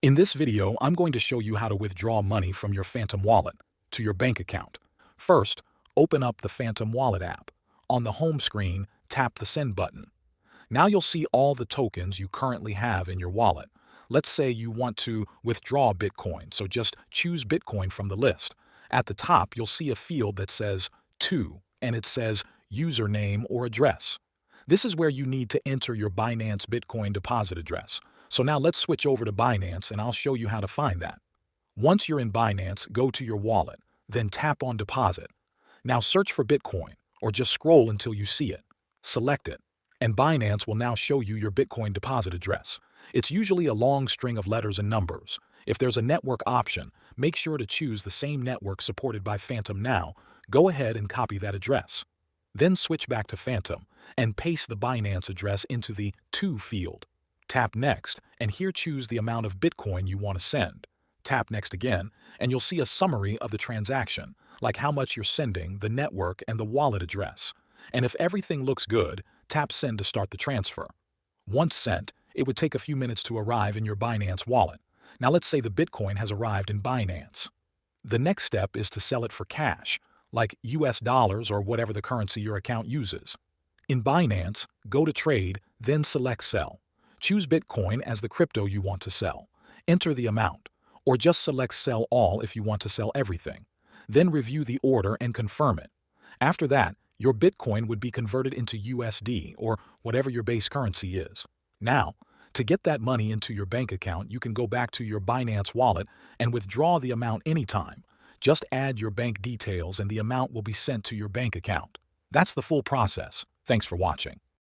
In this video, I'm going to show you how to withdraw money from your Phantom wallet to your bank account. First, open up the Phantom Wallet app. On the home screen, tap the Send button. Now you'll see all the tokens you currently have in your wallet. Let's say you want to withdraw Bitcoin, so just choose Bitcoin from the list. At the top, you'll see a field that says To, and it says username or address. This is where you need to enter your Binance Bitcoin deposit address. So now let's switch over to Binance and I'll show you how to find that. Once you're in Binance, go to your wallet, then tap on Deposit. Now search for Bitcoin or just scroll until you see it. Select it, and Binance will now show you your Bitcoin deposit address. It's usually a long string of letters and numbers. If there's a network option, make sure to choose the same network supported by Phantom now. Go ahead and copy that address. Then switch back to Phantom and paste the Binance address into the To field. Tap Next, and here choose the amount of Bitcoin you want to send. Tap Next again, and you'll see a summary of the transaction, like how much you're sending, the network, and the wallet address. And if everything looks good, tap Send to start the transfer. Once sent, it would take a few minutes to arrive in your Binance wallet. Now let's say the Bitcoin has arrived in Binance. The next step is to sell it for cash, like US dollars or whatever the currency your account uses. In Binance, go to Trade, then select Sell. Choose Bitcoin as the crypto you want to sell. Enter the amount, or just select Sell All if you want to sell everything. Then review the order and confirm it. After that, your Bitcoin would be converted into USD or whatever your base currency is. Now, to get that money into your bank account, you can go back to your Binance wallet and withdraw the amount anytime. Just add your bank details and the amount will be sent to your bank account. That's the full process. Thanks for watching.